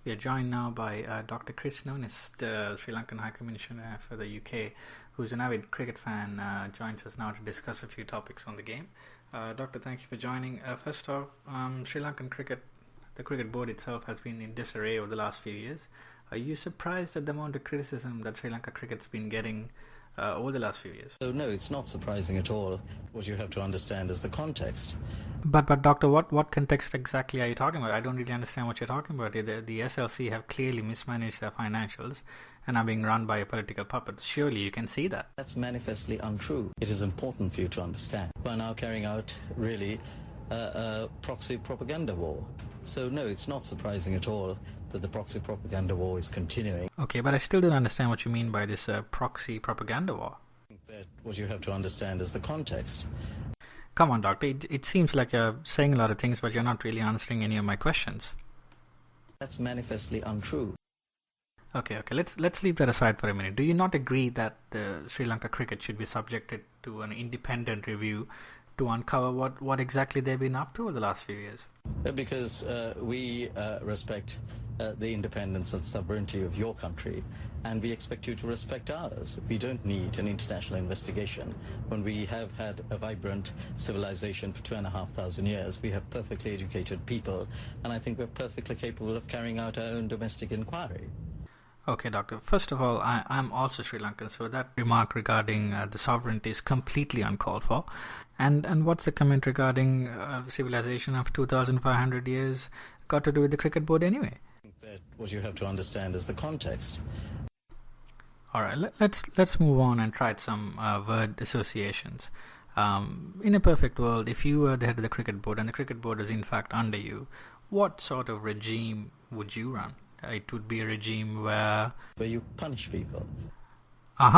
We are joined now by Dr. Nonis, the Sri Lankan High Commissioner for the UK, who's an avid cricket fan, joins us now to discuss a few topics on the game. Doctor, thank you for joining. First off, Sri Lankan cricket, the cricket board itself has been in disarray over the last few years. Are you surprised at the amount of criticism that Sri Lanka cricket's been getting over the last few years? So no, it's not surprising at all. What you have to understand is the context. But Doctor, what context exactly are you talking about? I don't really understand what you're talking about. The SLC have clearly mismanaged their financials and are being run by a political puppet. Surely you can see that. That's manifestly untrue. It is important for you to understand. We're now carrying out really a proxy propaganda war. So no, it's not surprising at all that the proxy propaganda war is continuing. Okay, but I still don't understand what you mean by this proxy propaganda war. What you have to understand is the context. Come on, Doctor. It seems like you're saying a lot of things, but you're not really answering any of my questions. That's manifestly untrue. Okay. Let's leave that aside for a minute. Do you not agree that the Sri Lanka cricket should be subjected to an independent review to uncover what exactly they've been up to over the last few years? Because we respect the independence and sovereignty of your country, and we expect you to respect ours. We don't need an international investigation. When we have had a vibrant civilization for 2,500 years, we have perfectly educated people, and I think we're perfectly capable of carrying out our own domestic inquiry. Okay, Doctor. First of all, I'm also Sri Lankan, so that remark regarding the sovereignty is completely uncalled for. And what's the comment regarding civilization of 2,500 years got to do with the cricket board anyway? What you have to understand is the context. All right, let's move on and try some word associations. In a perfect world, if you were the head of the cricket board and the cricket board is in fact under you, what sort of regime would you run? It would be a regime where you punish people.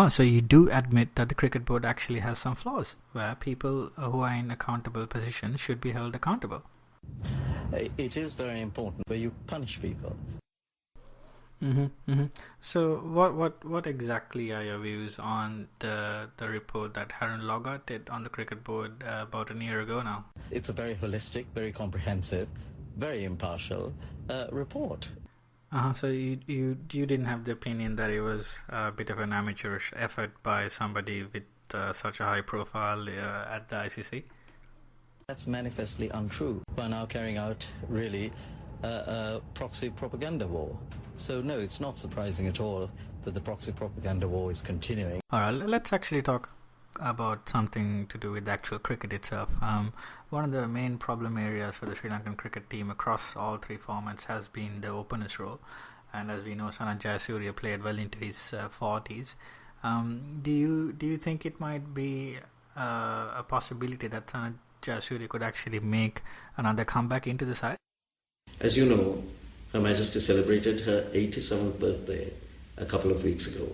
So you do admit that the cricket board actually has some flaws, where people who are in accountable positions should be held accountable. It is very important where you punish people. So what exactly are your views on the report that Harun Logat did on the cricket board about a year ago now? It's a very holistic, very comprehensive, very impartial report. So you didn't have the opinion that it was a bit of an amateurish effort by somebody with such a high profile at the ICC? That's manifestly untrue. We're now carrying out really a proxy propaganda war. So no, it's not surprising at all that the proxy propaganda war is continuing. All right, let's actually talk about something to do with the actual cricket itself. One of the main problem areas for the Sri Lankan cricket team across all three formats has been the opener's role, and as we know, Sanath Jayasuriya played well into his 40s. Do you think it might be a possibility that Sanath Jayasuriya could actually make another comeback into the side? As you know, Her Majesty celebrated her 87th birthday a couple of weeks ago.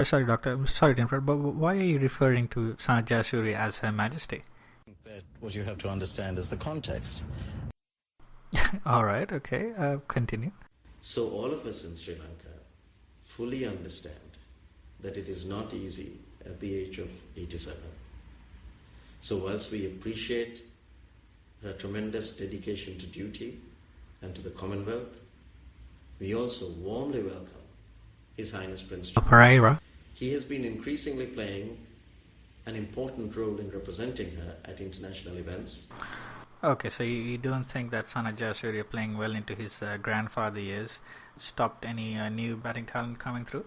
Sorry, Doctor. I'm sorry to interrupt, but why are you referring to Sanath Jayasuriya as Her Majesty? What you have to understand is the context. All right, okay. Continue. So all of us in Sri Lanka fully understand that it is not easy at the age of 87. So whilst we appreciate her tremendous dedication to duty and to the Commonwealth, we also warmly welcome His Highness Prince Pereira. He has been increasingly playing an important role in representing her at international events. Okay, so you don't think that Sanath Jayasuriya playing well into his grandfather years stopped any new batting talent coming through?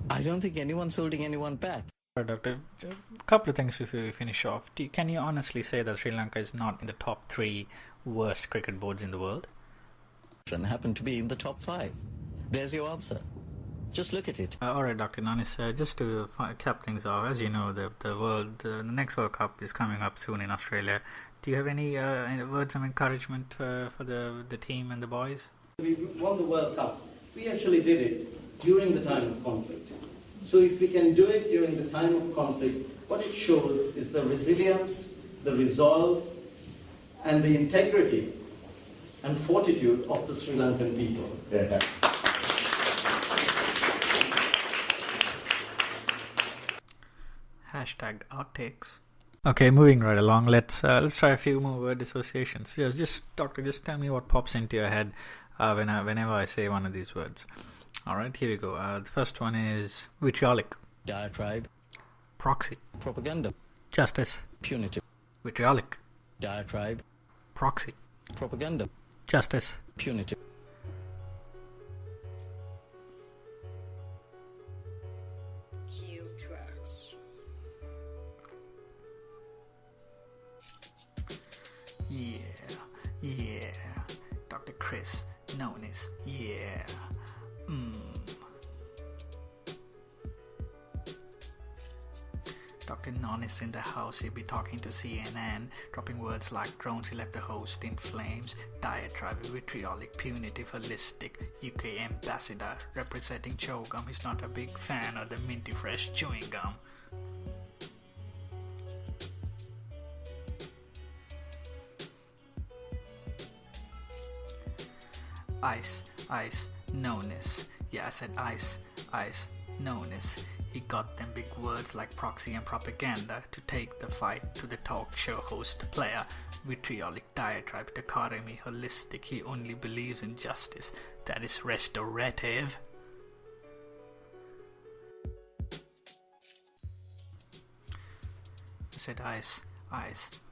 I don't think anyone's holding anyone back. Doctor, a couple of things before we finish off. Can you honestly say that Sri Lanka is not in the top 3 worst cricket boards in the world? Happen to be in the top 5. There's your answer. Just look at it. All right, Dr. Nonis, just to cap things off, as you know, the next World Cup is coming up soon in Australia. Do you have any words of encouragement for the team and the boys? We won the World Cup. We actually did it during the time of conflict. So if we can do it during the time of conflict, what it shows is the resilience, the resolve, and the integrity and fortitude of the Sri Lankan people. Yeah. Hashtag outtakes. Okay, moving right along. Let's try a few more word associations. Just Doctor, just tell me what pops into your head whenever I say one of these words. Alright, here we go. The first one is vitriolic, diatribe, proxy, propaganda, justice, punitive, vitriolic, diatribe, proxy, propaganda, justice, punitive. Cue tracks. Yeah, Dr. Chris, Nonis, yeah. Dr. Nonis in the house, he'll be talking to CNN, dropping words like drones, he left the host in flames, diatribe, vitriolic, punitive, holistic, UK ambassador, representing chewgum, he's not a big fan of the minty fresh chewing gum. Ice, Nonis. Yeah, I said ice, Nonis. He got them big words like proxy and propaganda to take the fight to the talk show host player. Vitriolic, diatribe, dichotomy, holistic. He only believes in justice. That is restorative. I said ice,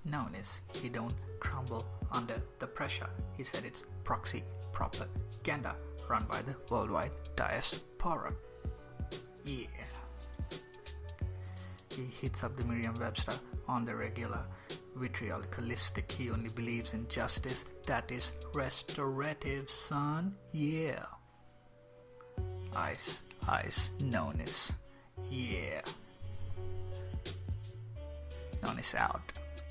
Nonis. He don't crumble under the pressure. He said it's proxy propaganda run by the worldwide diaspora. Yeah. He hits up the Merriam-Webster on the regular. Vitriolic, holistic, he only believes in justice. That is restorative, son. Yeah. Ice, Nonis. Yeah. Nonis out.